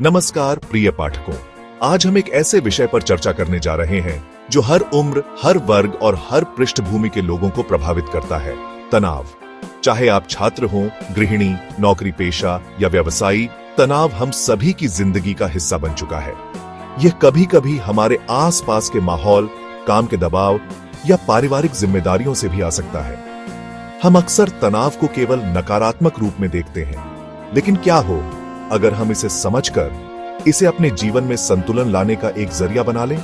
नमस्कार प्रिय पाठकों, आज हम एक ऐसे विषय पर चर्चा करने जा रहे हैं जो हर उम्र, हर वर्ग और हर पृष्ठभूमि के लोगों को प्रभावित करता है, तनाव। चाहे आप छात्र हों, गृहिणी, नौकरी पेशा या व्यवसायी, तनाव हम सभी की जिंदगी का हिस्सा बन चुका है। यह कभी कभी हमारे आसपास के माहौल, काम के दबाव या पारिवारिक जिम्मेदारियों से भी आ सकता है। हम अक्सर तनाव को केवल नकारात्मक रूप में देखते हैं, लेकिन क्या हो अगर हम इसे समझकर इसे अपने जीवन में संतुलन लाने का एक जरिया बना लें?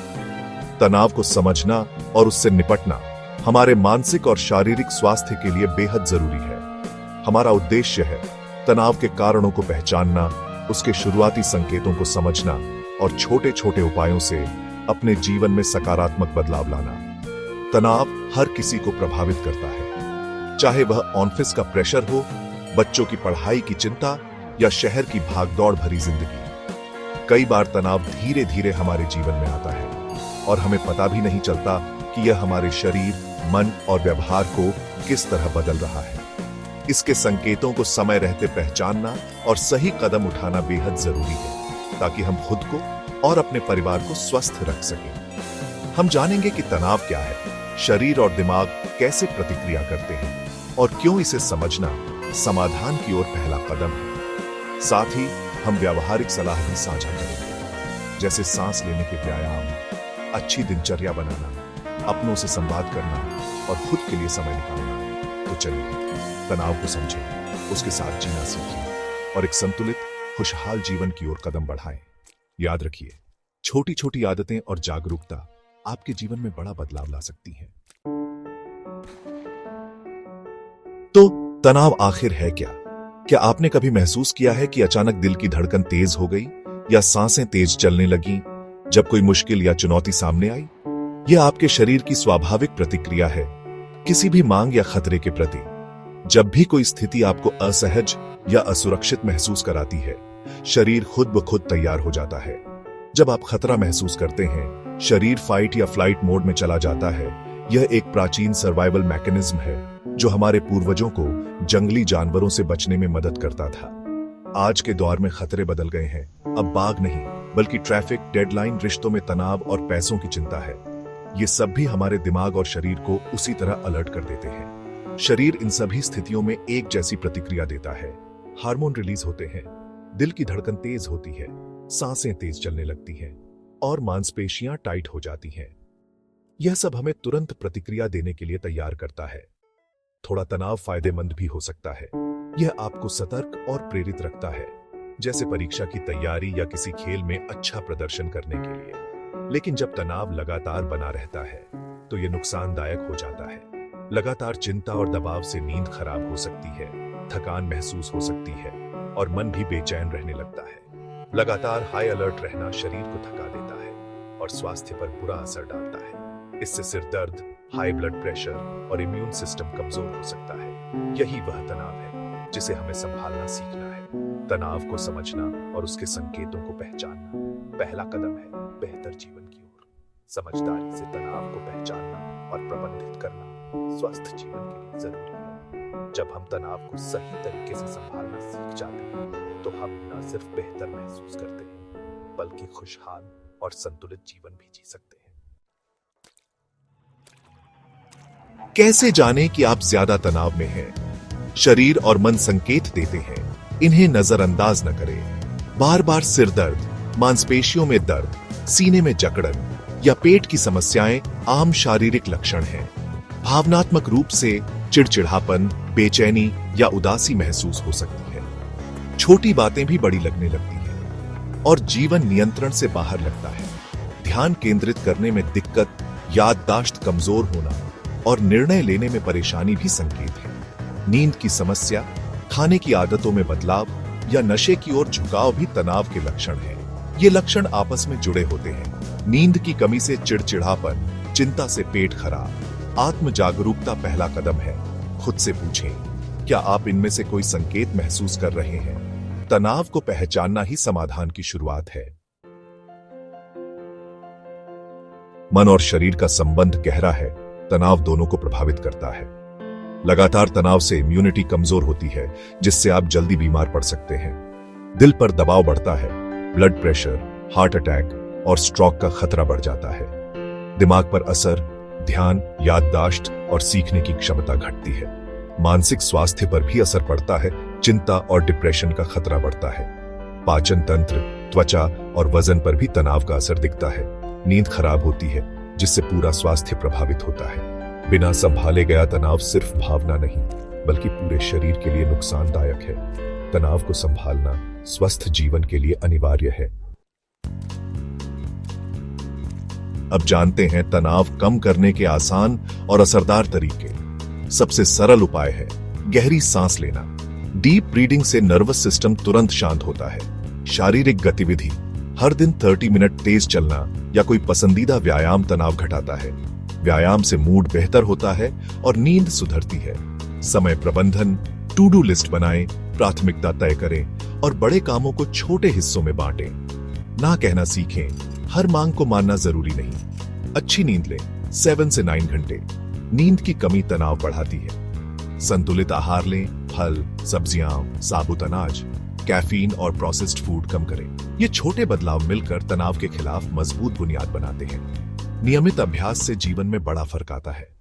तनाव को समझना और उससे निपटना हमारे मानसिक और शारीरिक स्वास्थ्य के लिए बेहद जरूरी है। हमारा उद्देश्य है तनाव के कारणों को पहचानना, उसके शुरुआती संकेतों को समझना और छोटे छोटे उपायों से अपने जीवन में सकारात्मक बदलाव लाना। तनाव हर किसी को प्रभावित करता है, चाहे वह ऑफिस का प्रेशर हो, बच्चों की पढ़ाई की चिंता या शहर की भागदौड़ भरी जिंदगी। कई बार तनाव धीरे धीरे हमारे जीवन में आता है और हमें पता भी नहीं चलता कि यह हमारे शरीर, मन और व्यवहार को किस तरह बदल रहा है। इसके संकेतों को समय रहते पहचानना और सही कदम उठाना बेहद जरूरी है, ताकि हम खुद को और अपने परिवार को स्वस्थ रख सकें। हम जानेंगे कि तनाव क्या है, शरीर और दिमाग कैसे प्रतिक्रिया करते हैं और क्यों इसे समझना समाधान की ओर पहला कदम है। साथ ही हम व्यावहारिक सलाह भी साझा करेंगे, जैसे सांस लेने के व्यायाम, अच्छी दिनचर्या बनाना, अपनों से संवाद करना और खुद के लिए समय निकालना। तो चलिए तनाव को समझें, उसके साथ जीना सीखें और एक संतुलित, खुशहाल जीवन की ओर कदम बढ़ाएं। याद रखिए, छोटी छोटी आदतें और जागरूकता आपके जीवन में बड़ा बदलाव ला सकती हैं। तो तनाव आखिर है क्या? क्या आपने कभी महसूस किया है कि अचानक दिल की धड़कन तेज हो गई या सांसें तेज चलने लगी जब कोई मुश्किल या चुनौती सामने आई? यह आपके शरीर की स्वाभाविक प्रतिक्रिया है किसी भी मांग या खतरे के प्रति। जब भी कोई स्थिति आपको असहज या असुरक्षित महसूस कराती है, शरीर खुद ब खुद तैयार हो जाता है। जब आप खतरा महसूस करते हैं, शरीर फाइट या फ्लाइट मोड में चला जाता है। यह एक प्राचीन सर्वाइवल मैकेनिज्म है जो हमारे पूर्वजों को जंगली जानवरों से बचने में मदद करता था। आज के दौर में खतरे बदल गए हैं। अब बाघ नहीं, बल्कि ट्रैफिक, डेडलाइन, रिश्तों में तनाव और पैसों की चिंता है। ये सब भी हमारे दिमाग और शरीर को उसी तरह अलर्ट कर देते हैं। शरीर इन सभी स्थितियों में एक जैसी प्रतिक्रिया देता है। हार्मोन रिलीज होते हैं, दिल की धड़कन तेज होती है, सांसें तेज चलने लगती हैं और मांसपेशियां टाइट हो जाती हैं। यह सब हमें तुरंत प्रतिक्रिया देने के लिए तैयार करता है। थोड़ा तनाव फायदेमंद भी हो सकता है। यह आपको सतर्क और प्रेरित रखता है, जैसे परीक्षा की तैयारी या किसी खेल में अच्छा प्रदर्शन करने के लिए। लेकिन जब तनाव लगातार बना रहता है तो यह नुकसानदायक हो जाता है। लगातार चिंता और दबाव से नींद खराब हो सकती है, थकान महसूस हो सकती है और मन भी बेचैन रहने लगता है। लगातार हाई अलर्ट रहना शरीर को थका देता है और स्वास्थ्य पर बुरा असर डालता है। इससे सिर दर्द, हाई ब्लड प्रेशर और इम्यून सिस्टम कमजोर हो सकता है। यही वह तनाव है जिसे हमें संभालना सीखना है। तनाव को समझना और उसके संकेतों को पहचानना पहला कदम है बेहतर जीवन की ओर। समझदारी से तनाव को पहचानना और प्रबंधित करना स्वस्थ जीवन के लिए जरूरी है। जब हम तनाव को सही तरीके से संभालना सीख जाते हैं तो हम न सिर्फ बेहतर महसूस करते हैं, बल्कि खुशहाल और संतुलित जीवन भी जी सकते हैं। कैसे जानें कि आप ज्यादा तनाव में हैं? शरीर और मन संकेत देते हैं, इन्हें नजरअंदाज न करें। बार बार सिर दर्द, मांसपेशियों में दर्द, सीने में जकड़न या पेट की समस्याएं आम शारीरिक लक्षण हैं। भावनात्मक रूप से चिड़चिड़ापन, बेचैनी या उदासी महसूस हो सकती है। छोटी बातें भी बड़ी लगने लगती हैं और जीवन नियंत्रण से बाहर लगता है। ध्यान केंद्रित करने में दिक्कत, याददाश्त कमजोर होना और निर्णय लेने में परेशानी भी संकेत है। नींद की समस्या, खाने की आदतों में बदलाव या नशे की ओर झुकाव भी तनाव के लक्षण हैं। ये लक्षण आपस में जुड़े होते हैं। नींद की कमी से चिड़चिड़ापन, चिंता से पेट खराब। आत्म जागरूकता पहला कदम है। खुद से पूछें, क्या आप इनमें से कोई संकेत महसूस कर रहे हैं? तनाव को पहचानना ही समाधान की शुरुआत है। मन और शरीर का संबंध गहरा है। तनाव दोनों को प्रभावित करता है। लगातार तनाव से इम्यूनिटी कमजोर होती है, जिससे आप जल्दी बीमार पड़ सकते हैं। दिल पर दबाव बढ़ता है, ब्लड प्रेशर, हार्ट अटैक और स्ट्रोक का खतरा बढ़ जाता है। दिमाग पर असर, ध्यान, याददाश्त और सीखने की क्षमता घटती है। मानसिक स्वास्थ्य पर भी असर पड़ता है, चिंता और डिप्रेशन का खतरा बढ़ता है। पाचन तंत्र, त्वचा और वजन पर भी तनाव का असर दिखता है। नींद खराब होती है, जिससे पूरा स्वास्थ्य प्रभावित होता है। बिना संभाले गया तनाव सिर्फ भावना नहीं, बल्कि पूरे शरीर के लिए नुकसानदायक है। तनाव को संभालना स्वस्थ जीवन के लिए अनिवार्य है। अब जानते हैं तनाव कम करने के आसान और असरदार तरीके। सबसे सरल उपाय है गहरी सांस लेना। डीप ब्रीदिंग से नर्वस सिस्टम तुरंत शांत होता है। शारीरिक गतिविधि, हर दिन 30 मिनट तेज चलना या कोई पसंदीदा व्यायाम तनाव घटाता है। व्यायाम से मूड बेहतर होता है और नींद सुधरती है। समय प्रबंधन, टू डू लिस्ट बनाएं, प्राथमिकता तय करें और बड़े कामों को छोटे हिस्सों में बांटें। ना कहना सीखें, हर मांग को मानना जरूरी नहीं। अच्छी नींद लें, 7 से 9 घंटे। नींद की कमी तनाव बढ़ाती है। संतुलित आहार लें, फल, सब्जियां, साबुत अनाज, कैफीन और प्रोसेस्ड फूड कम करें। ये छोटे बदलाव मिलकर तनाव के खिलाफ मजबूत बुनियाद बनाते हैं। नियमित अभ्यास से जीवन में बड़ा फर्क आता है।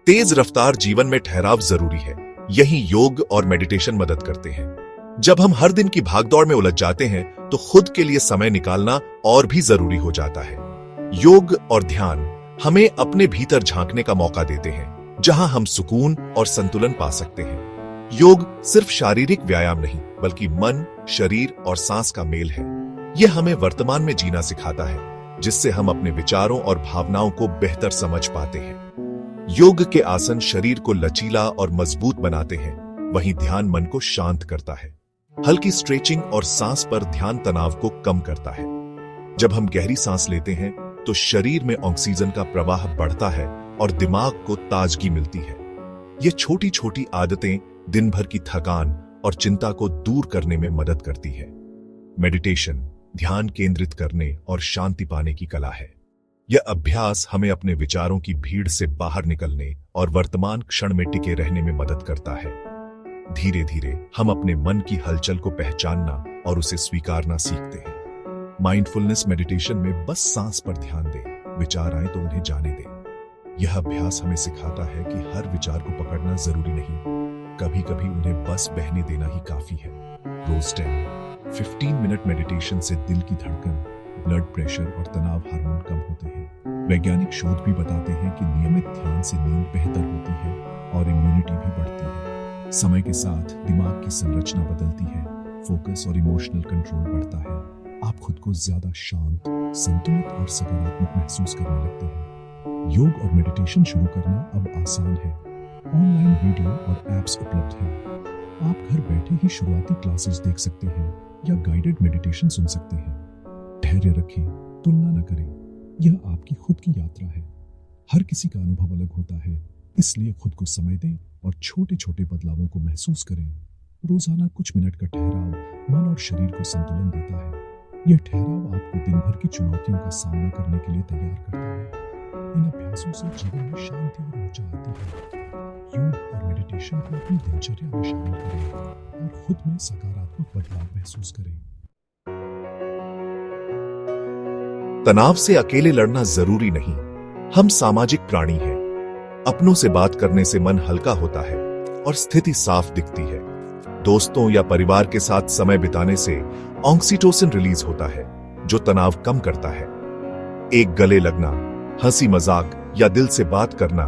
तेज रफ्तार जीवन में ठहराव जरूरी है। यही योग और मेडिटेशन मदद करते हैं। जब हम हर दिन की भागदौड़ में उलझ जाते हैं, तो खुद के लिए समय निकालना और भी जरूरी हो जाता है। योग और ध्यान हमें अपने भीतर झांकने का मौका देते हैं, जहां हम सुकून और संतुलन पा सकते हैं। योग सिर्फ शारीरिक व्यायाम नहीं, बल्कि मन, शरीर और सांस का मेल है। यह हमें वर्तमान में जीना सिखाता है, जिससे हम अपने विचारों और भावनाओं को बेहतर समझ पाते हैं। योग के आसन शरीर को लचीला और मजबूत बनाते हैं, वहीं ध्यान मन को शांत करता है। हल्की स्ट्रेचिंग और सांस पर ध्यान तनाव को कम करता है। जब हम गहरी सांस लेते हैं, तो शरीर में ऑक्सीजन का प्रवाह बढ़ता है और दिमाग को ताजगी मिलती है। ये छोटी छोटी आदतें दिन भर की थकान और चिंता को दूर करने में मदद करती है। मेडिटेशन ध्यान केंद्रित करने और शांति पाने की कला है। यह अभ्यास हमें अपने विचारों की भीड़ से बाहर निकलने और वर्तमान क्षण में टिके रहने में मदद करता है। धीरे धीरे हम अपने मन की हलचल को पहचानना और उसे स्वीकारना सीखते हैं। माइंडफुलनेस मेडिटेशन में बस सांस पर ध्यान दें, विचार आए तो उन्हें जाने दें। यह अभ्यास हमें सिखाता है कि हर विचार को पकड़ना जरूरी नहीं, कभी कभी उन्हें बस बहने देना ही काफी है। रोज 10-15 मिनट मेडिटेशन से दिल की धड़कन, ब्लड प्रेशर और तनाव हार्मोन कम होते हैं। वैज्ञानिक शोध भी बताते हैं कि नियमित ध्यान से नींद बेहतर होती है और इम्यूनिटी भी बढ़ती है। समय के साथ दिमाग की संरचना बदलती है, फोकस और इमोशनल कंट्रोल बढ़ता है। आप खुद को ज्यादा शांत, संतुलित और सकारात्मक महसूस करने लगते हैं। योग और मेडिटेशन शुरू करना अब आसान है। ऑनलाइन वीडियो और एप्स उपलब्ध हैं। आप घर बैठे ही शुरुआती क्लासेस देख सकते हैं या गाइडेड मेडिटेशन सुन सकते हैं। धैर्य रखें, तुलना न करें। यह आपकी खुद की यात्रा है। हर किसी का अनुभव अलग होता है, इसलिए खुद को समय दें और छोटे छोटे बदलावों को महसूस करें। रोजाना कुछ मिनट का ठहराव मन और शरीर को संतुलन देता है। यह ठहराव आपको दिन भर की चुनौतियों का सामना करने के लिए तैयार करता है। इन अभ्यासों से जीवन में शांति और ऊर्जा आती है। योग और मेडिटेशन को अपनी दिनचर्या में शामिल करें और खुद में सकारात्मक बदलाव महसूस करें। तनाव से अकेले लड़ना जरूरी नहीं। हम सामाजिक प्राणी हैं। अपनों से बात करने से मन हल्का होता है और स्थिति साफ दिखती है। दोस्तों या परिवार के साथ समय बिताने से ऑक्सीटोसिन रिलीज होता है, जो तनाव कम करता है। एक गले लगना, हंसी मजाक या दिल से बात करना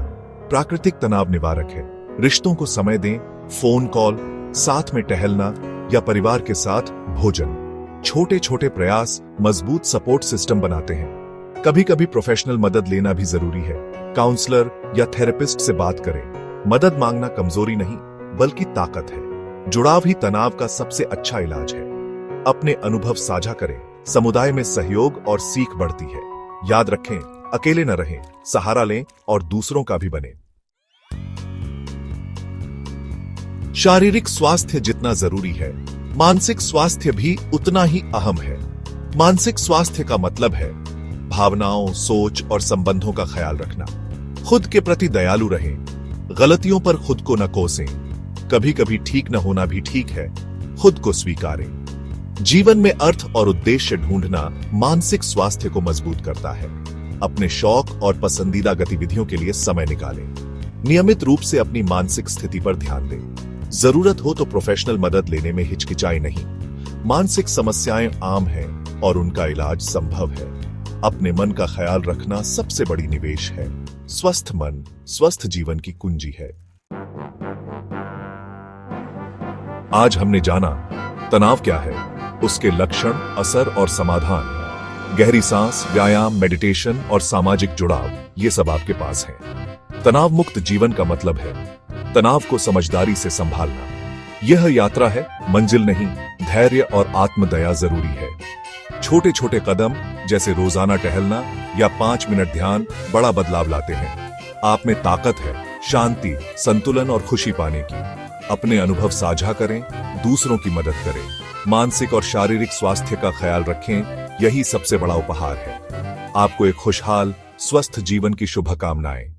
प्राकृतिक तनाव निवारक है। रिश्तों को समय दें, फोन कॉल, साथ में टहलना या परिवार के साथ भोजन। छोटे छोटे प्रयास मजबूत सपोर्ट सिस्टम बनाते हैं। कभी कभी प्रोफेशनल मदद लेना भी जरूरी है। काउंसलर या थेरेपिस्ट से बात करें। मदद मांगना कमजोरी नहीं, बल्कि ताकत है। जुड़ाव ही तनाव का सबसे अच्छा इलाज है। अपने अनुभव साझा करें। समुदाय में सहयोग और सीख बढ़ती है। याद रखें, अकेले न रहें, सहारा लें और दूसरों का भी बने। शारीरिक स्वास्थ्य जितना जरूरी है, मानसिक स्वास्थ्य भी उतना ही अहम है। मानसिक स्वास्थ्य का मतलब है भावनाओं, सोच और संबंधों का ख्याल रखना। खुद के प्रति दयालु रहें। गलतियों पर खुद को न कोसें। कभी कभी ठीक न होना भी ठीक है। खुद को स्वीकारें। जीवन में अर्थ और उद्देश्य ढूंढना मानसिक स्वास्थ्य को मजबूत करता है। अपने शौक और पसंदीदा गतिविधियों के लिए समय निकालें। नियमित रूप से अपनी मानसिक स्थिति पर ध्यान दें। जरूरत हो तो प्रोफेशनल मदद लेने में हिचकिचाएं नहीं। मानसिक समस्याएं आम हैं और उनका इलाज संभव है। अपने मन का ख्याल रखना सबसे बड़ी निवेश है। स्वस्थ मन स्वस्थ जीवन की कुंजी है। आज हमने जाना तनाव क्या है, उसके लक्षण, असर और समाधान। गहरी सांस, व्यायाम, मेडिटेशन और सामाजिक जुड़ाव, ये सब आपके पास है। तनाव मुक्त जीवन का मतलब है तनाव को समझदारी से संभालना। यह यात्रा है, मंजिल नहीं। धैर्य और आत्मदया जरूरी है। छोटे छोटे कदम जैसे रोजाना टहलना या 5 मिनट ध्यान बड़ा बदलाव लाते हैं। आप में ताकत है शांति, संतुलन और खुशी पाने की। अपने अनुभव साझा करें, दूसरों की मदद करें। मानसिक और शारीरिक स्वास्थ्य का ख्याल रखें, यही सबसे बड़ा उपहार है। आपको एक खुशहाल, स्वस्थ जीवन की शुभकामनाएं।